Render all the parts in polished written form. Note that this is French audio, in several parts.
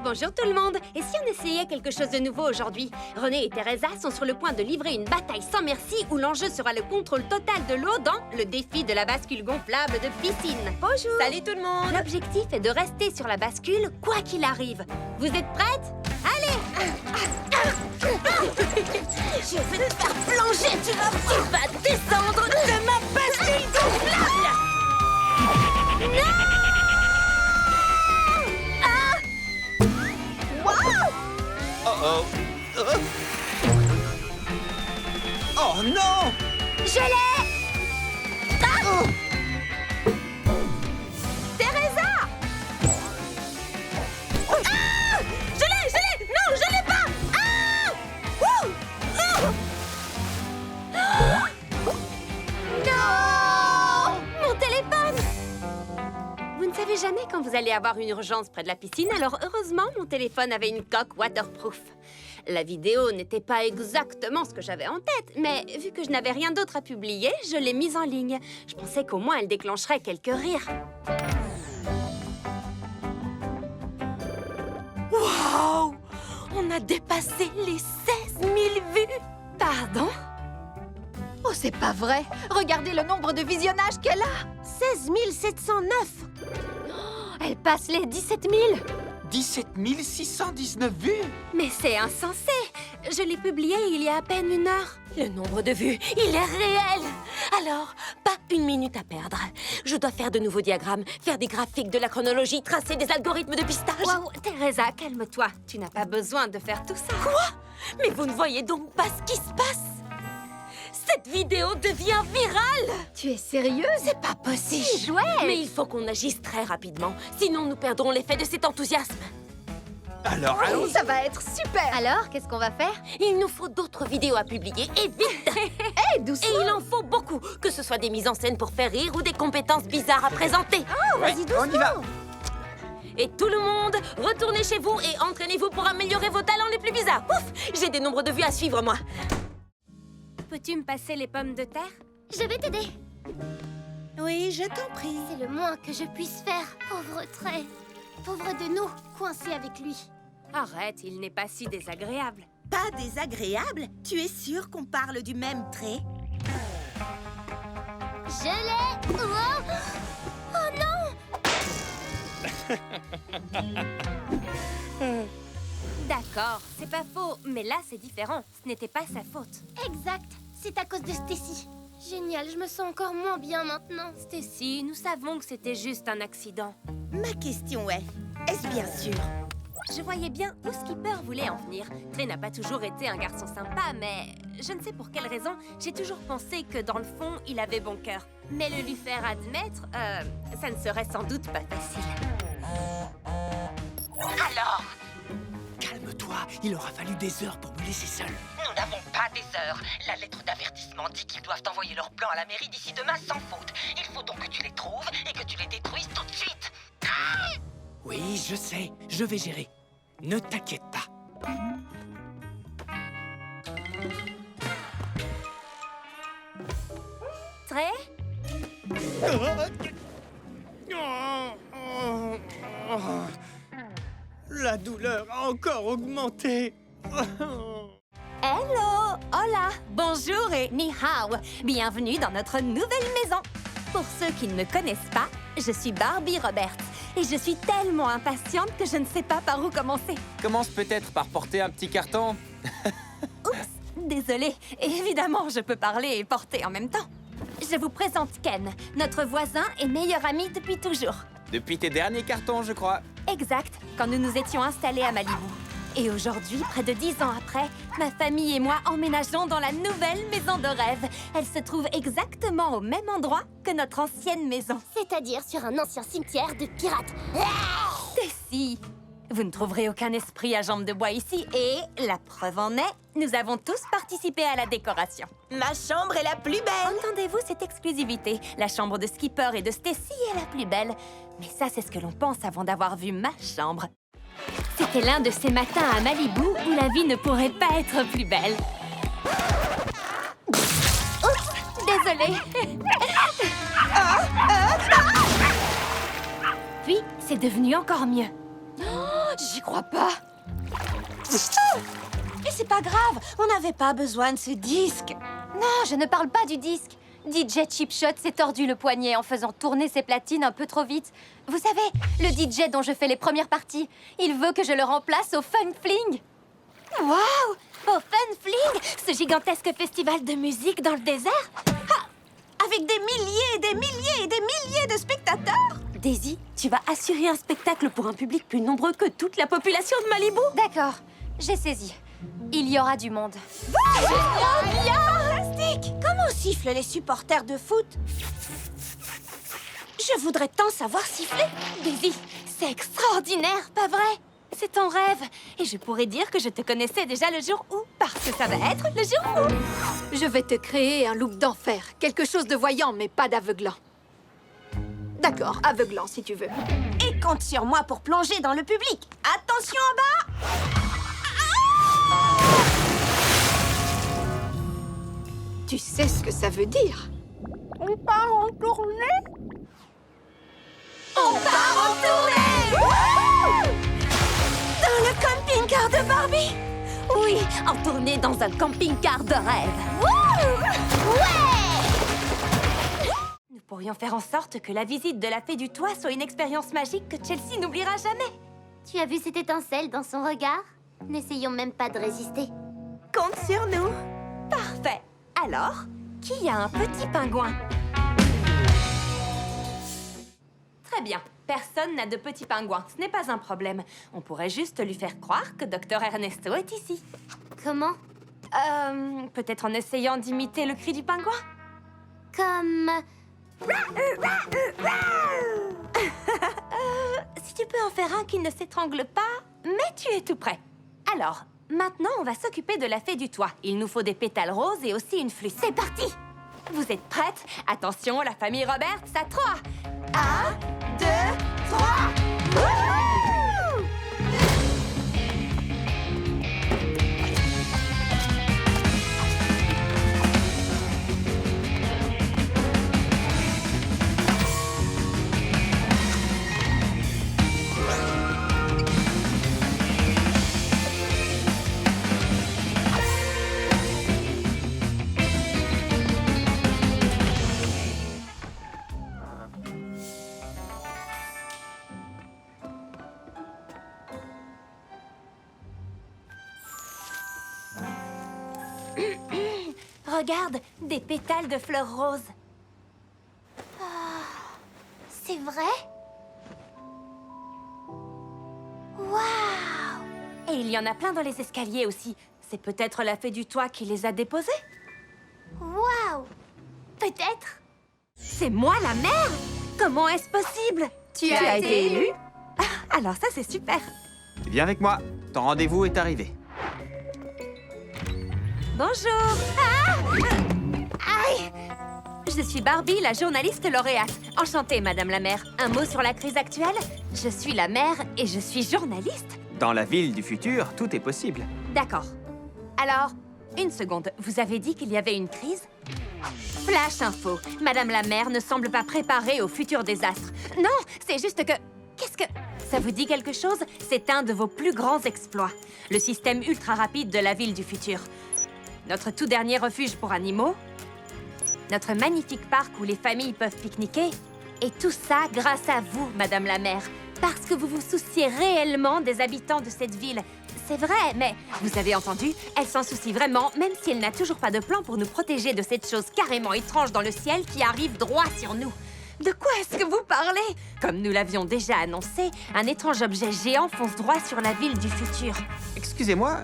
Bonjour tout le monde. Et si on essayait quelque chose de nouveau aujourd'hui? René et Teresa sont sur le point de livrer une bataille sans merci où l'enjeu sera le contrôle total de l'eau dans le défi de la bascule gonflable de piscine. Bonjour. Salut tout le monde. L'objectif est de rester sur la bascule quoi qu'il arrive. Vous êtes prêtes? Allez! Je vais te faire plonger, tu vas descendre de ma bascule gonflable. Non! Oh non! Je l'ai! Ah! Teresa! Ah! Je l'ai! Non, je l'ai pas! Ah! Ouh! Oh! Non! Mon téléphone! Vous ne savez jamais quand vous allez avoir une urgence près de la piscine, alors heureusement, mon téléphone avait une coque waterproof. La vidéo n'était pas exactement ce que j'avais en tête, mais vu que je n'avais rien d'autre à publier, je l'ai mise en ligne. Je pensais qu'au moins elle déclencherait quelques rires. Waouh! On a dépassé les 16 000 vues. Pardon? Oh, c'est pas vrai! Regardez le nombre de visionnages qu'elle a! 16 709! Elle passe les 17 000! 17 619 vues! Mais c'est insensé! Je l'ai publié il y a à peine 1 heure. Le nombre de vues, il est réel. Alors, pas une minute à perdre. Je dois faire de nouveaux diagrammes, faire des graphiques, de la chronologie, tracer des algorithmes de pistage. Waouh, Teresa, calme-toi. Tu n'as pas besoin de faire tout ça. Quoi? Mais vous ne voyez donc pas ce qui se passe? Cette vidéo devient virale! Tu es sérieuse? C'est pas possible! Chouette! Mais il faut qu'on agisse très rapidement, sinon nous perdrons l'effet de cet enthousiasme. Alors allons-y! Ça va être super! Alors, qu'est-ce qu'on va faire? Il nous faut d'autres vidéos à publier, et vite! Hé, doucement! Et il en faut beaucoup, que ce soit des mises en scène pour faire rire ou des compétences bizarres à présenter. Oh, vas-y doucement! On y va! Et tout le monde, retournez chez vous et entraînez-vous pour améliorer vos talents les plus bizarres. Ouf! J'ai des nombres de vues à suivre, moi. Peux-tu me passer les pommes de terre? Je vais t'aider. Oui, je t'en prie. C'est le moins que je puisse faire. Pauvre trait. Pauvre de nous, coincé avec lui. Arrête, il n'est pas si désagréable. Pas désagréable? Tu es sûre qu'on parle du même trait? Je l'ai. Oh, D'accord, c'est pas faux, mais là c'est différent. Ce n'était pas sa faute. exact. C'est à cause de Stacy. Génial, je me sens encore moins bien maintenant. Stacy, nous savons que c'était juste un accident. Ma question est, est-ce bien sûr? Je voyais bien où Skipper voulait en venir. Trey n'a pas toujours été un garçon sympa, mais je ne sais pour quelle raison, j'ai toujours pensé que dans le fond, il avait bon cœur. Mais le lui faire admettre, ça ne serait sans doute pas facile. Alors, Calme-toi, il aura fallu des heures pour me laisser seul. nous n'avons pas des heures. La lettre d'avertissement dit qu'ils doivent envoyer leur plan à la mairie d'ici demain sans faute. Il faut donc que tu les trouves et que tu les détruises tout de suite. Oui, je sais, je vais gérer. Ne t'inquiète pas. Trey? La douleur a encore augmenté. Hello! Hola! Bonjour et ni hao! Bienvenue dans notre nouvelle maison! Pour ceux qui ne me connaissent pas, je suis Barbie Roberts et je suis tellement impatiente que je ne sais pas par où commencer. Commence peut-être par porter un petit carton. Désolée, évidemment, je peux parler et porter en même temps. Je vous présente Ken, notre voisin et meilleur ami depuis toujours. Depuis tes derniers cartons, je crois. Exact, quand nous nous étions installés à Malibu. Et aujourd'hui, près de 10 ans après, ma famille et moi emménageons dans la nouvelle maison de rêve. Elle se trouve exactement au même endroit que notre ancienne maison. C'est-à-dire sur un ancien cimetière de pirates. Stacy, vous ne trouverez aucun esprit à jambes de bois ici. Et la preuve en est, nous avons tous participé à la décoration. Ma chambre est la plus belle! Entendez-vous cette exclusivité? La chambre de Skipper et de Stacy est la plus belle. Mais ça, c'est ce que l'on pense avant d'avoir vu ma chambre. C'était l'un de ces matins à Malibu où la vie ne pourrait pas être plus belle. Oups, désolée. Puis, c'est devenu encore mieux. J'y crois pas. Mais c'est pas grave, on n'avait pas besoin de ce disque. Non, je ne parle pas du disque. DJ Chipshot s'est tordu le poignet en faisant tourner ses platines un peu trop vite. Vous savez, le DJ dont je fais les premières parties, il veut que je le remplace au Fun Fling. Waouh! Au Fun Fling, ce gigantesque festival de musique dans le désert? Ah, avec des milliers et des milliers et des milliers de spectateurs? Daisy, tu vas assurer un spectacle pour un public plus nombreux que toute la population de Malibu? D'accord, j'ai saisi. Il y aura du monde. Fantastique! Comment sifflent les supporters de foot? Je voudrais tant savoir siffler. Daisy, c'est extraordinaire, pas vrai? C'est ton rêve. Et je pourrais dire que je te connaissais déjà le jour où, parce que ça va être le jour où. Je vais te créer un look d'enfer. Quelque chose de voyant, mais pas d'aveuglant. D'accord, aveuglant si tu veux. Et compte sur moi pour plonger dans le public. Attention en bas! Tu sais ce que ça veut dire? On part en tournée? On part en tournée! Dans le camping-car de Barbie? Oui, en tournée dans un camping-car de rêve. Nous pourrions faire en sorte que la visite de la Fée du Toit soit une expérience magique que Chelsea n'oubliera jamais. Tu as vu cette étincelle dans son regard? N'essayons même pas de résister. Compte sur nous. Parfait. Alors, qui a un petit pingouin? Très bien. Personne n'a de petit pingouin. Ce n'est pas un problème. On pourrait juste lui faire croire que Dr Ernesto est ici. Comment? Peut-être en essayant d'imiter le cri du pingouin? Comme... Si tu peux en faire un qui ne s'étrangle pas, mais tu es tout prêt. Alors, maintenant, on va s'occuper de la Fée du Toit. Il nous faut des pétales roses et aussi une flûte. C'est parti! Vous êtes prêtes? Attention, la famille Roberts, à 3! 1, 2, 3! Wouhou! Regarde, des pétales de fleurs roses. C'est vrai? Waouh! Et il y en a plein dans les escaliers aussi. C'est peut-être la Fée du Toit qui les a déposés? Waouh! Peut-être? C'est moi la mère? Comment est-ce possible? Tu as été élu? Ah, alors ça, c'est super. Viens avec moi. Ton rendez-vous est arrivé. Bonjour. Aïe! Je suis Barbie, la journaliste lauréate. Enchantée, Madame la maire. Un mot sur la crise actuelle? Je suis la maire et je suis journaliste. Dans la ville du futur, tout est possible. D'accord. Alors, une seconde. Vous avez dit qu'il y avait une crise? Flash info. Madame la maire ne semble pas préparée au futur désastre. Non, c'est juste que... Qu'est-ce que... Ça vous dit quelque chose? C'est un de vos plus grands exploits. Le système ultra rapide de la ville du futur. Notre tout dernier refuge pour animaux. Notre magnifique parc où les familles peuvent pique-niquer. Et tout ça grâce à vous, Madame la maire. Parce que vous vous souciez réellement des habitants de cette ville. C'est vrai, mais vous avez entendu, elle s'en soucie vraiment, même si elle n'a toujours pas de plan pour nous protéger de cette chose carrément étrange dans le ciel qui arrive droit sur nous. De quoi est-ce que vous parlez? Comme nous l'avions déjà annoncé, un étrange objet géant fonce droit sur la ville du futur. Excusez-moi,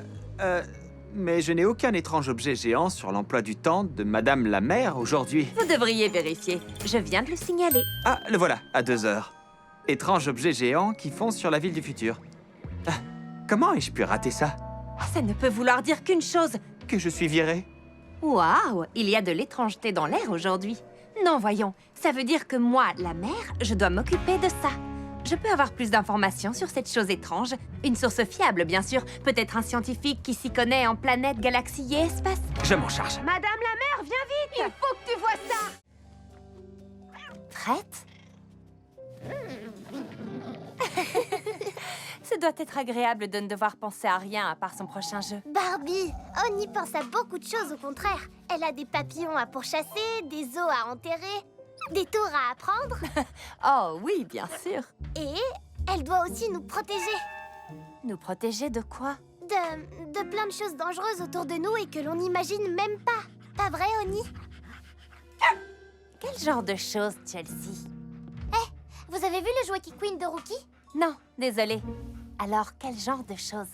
mais je n'ai aucun étrange objet géant sur l'emploi du temps de Madame la maire aujourd'hui. Vous devriez vérifier. Je viens de le signaler. Ah, le voilà, à 2 heures. Étrange objet géant qui fonce sur la ville du futur. Ah, comment ai-je pu rater ça? Ça ne peut vouloir dire qu'une chose. Que je suis viré? Waouh, il y a de l'étrangeté dans l'air aujourd'hui. Non, voyons, ça veut dire que moi, la mère, je dois m'occuper de ça. Je peux avoir plus d'informations sur cette chose étrange. Une source fiable, bien sûr. Peut-être un scientifique qui s'y connaît en planète, galaxie et espace. Je m'en charge. Madame la mère, viens vite! Il faut que tu vois ça! Prête? Ce doit être agréable de ne devoir penser à rien à part son prochain jeu. Barbie, on y pense à beaucoup de choses au contraire. Elle a des papillons à pourchasser, des os à enterrer, des tours à apprendre. Oh oui, bien sûr. Et elle doit aussi nous protéger Nous protéger de quoi? de plein de choses dangereuses autour de nous et que l'on n'imagine même pas. Pas vrai, Oni? Quel genre de choses, Chelsea? Vous avez vu le jouet Queen de Rookie? Non, désolée. Alors, quel genre de choses?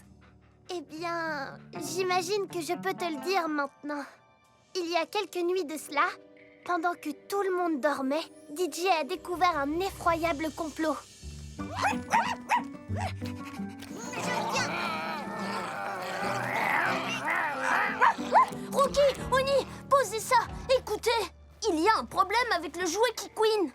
Eh bien, j'imagine que je peux te le dire maintenant. Il y a quelques nuits de cela, pendant que tout le monde dormait, DJ a découvert un effroyable complot. Rookie, Oni, posez ça. Écoutez, il y a un problème avec le jouet Queen.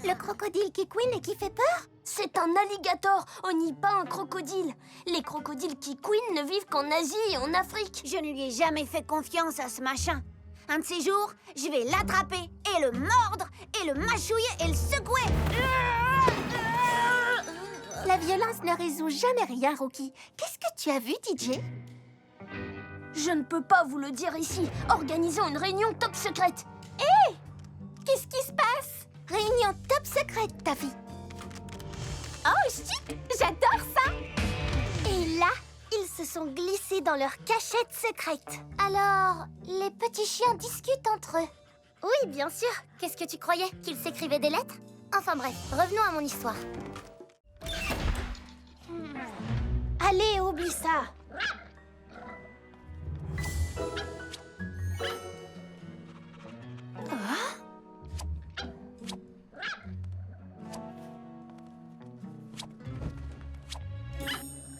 Le crocodile Queen et qui fait peur? C'est un alligator, Oni, pas un crocodile. Les crocodiles Queen ne vivent qu'en Asie et en Afrique. Je ne lui ai jamais fait confiance à ce machin. Un de ces jours, je vais l'attraper et le mordre et le mâchouiller et le secouer. La violence ne résout jamais rien, Rookie. Qu'est-ce que tu as vu, DJ? Je ne peux pas vous le dire ici. Organisons une réunion top secrète. Hé! Qu'est-ce qui se passe? Réunion top secrète, ta fille. Oh, chut! J'adore ça! Et là, ils se sont glissés dans leur cachette secrète. Alors, les petits chiens discutent entre eux. Oui, bien sûr. Qu'est-ce que tu croyais? Qu'ils s'écrivaient des lettres? Enfin bref, revenons à mon histoire. Allez, oublie ça.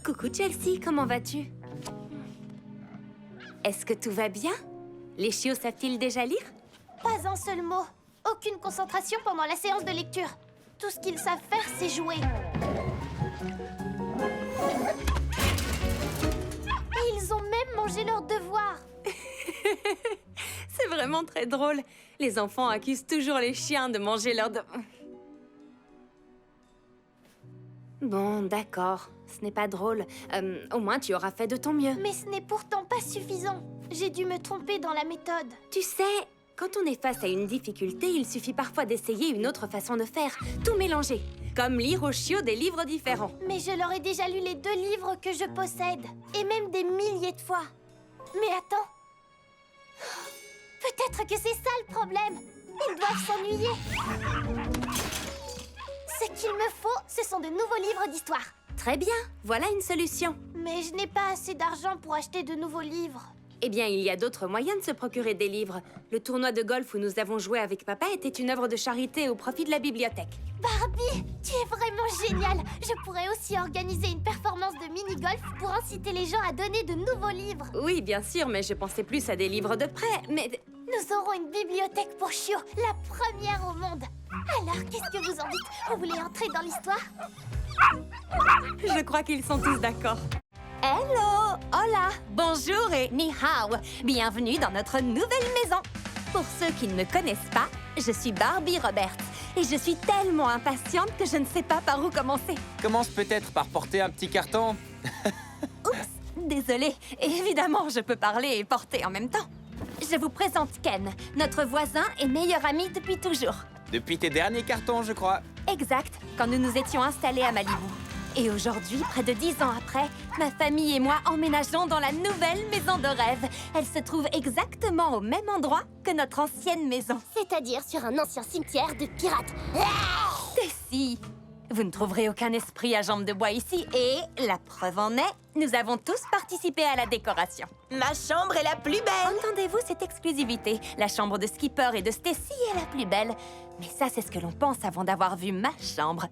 Coucou Chelsea, comment vas-tu? Est-ce que tout va bien? Les chiots savent-ils déjà lire? Pas un seul mot. Aucune concentration pendant la séance de lecture. Tout ce qu'ils savent faire, c'est jouer. Et ils ont même mangé leurs devoirs. C'est vraiment très drôle. Les enfants accusent toujours les chiens de manger leurs devoirs. Bon, d'accord. Ce n'est pas drôle. Au moins, tu auras fait de ton mieux. Mais ce n'est pourtant pas suffisant. J'ai dû me tromper dans la méthode. Tu sais, quand on est face à une difficulté, il suffit parfois d'essayer une autre façon de faire. Tout mélanger. Comme lire aux chiots des livres différents. Mais je leur ai déjà lu les 2 livres que je possède. Et même des milliers de fois. Mais attends. Peut-être que c'est ça le problème. Ils doivent s'ennuyer. Ce qu'il me faut, ce sont de nouveaux livres d'histoire. Très bien, voilà une solution. Mais je n'ai pas assez d'argent pour acheter de nouveaux livres. Eh bien, il y a d'autres moyens de se procurer des livres. Le tournoi de golf où nous avons joué avec papa était une œuvre de charité au profit de la bibliothèque. Barbie, tu es vraiment géniale. Je pourrais aussi organiser une performance de mini-golf pour inciter les gens à donner de nouveaux livres. Oui, bien sûr, mais je pensais plus à des livres de prêt, mais... Nous aurons une bibliothèque pour chiots, la première au monde. Alors, qu'est-ce que vous en dites? Vous voulez entrer dans l'histoire? Je crois qu'ils sont tous d'accord. Hello, hola, bonjour et ni hao. Bienvenue dans notre nouvelle maison. Pour ceux qui ne me connaissent pas, je suis Barbie Roberts et je suis tellement impatiente que je ne sais pas par où commencer. Commence peut-être par porter un petit carton. Oups, désolée. Évidemment, je peux parler et porter en même temps. Je vous présente Ken, notre voisin et meilleur ami depuis toujours. Depuis tes derniers cartons, je crois. Exact, quand nous nous étions installés à Malibu. Et aujourd'hui, près de 10 ans après, ma famille et moi emménageons dans la nouvelle maison de rêve. Elle se trouve exactement au même endroit que notre ancienne maison. C'est-à-dire sur un ancien cimetière de pirates. Tessie, vous ne trouverez aucun esprit à jambes de bois ici. Et la preuve en est, nous avons tous participé à la décoration. Ma chambre est la plus belle. Entendez-vous cette exclusivité? La chambre de Skipper et de Stacy est la plus belle. Mais ça, c'est ce que l'on pense avant d'avoir vu ma chambre.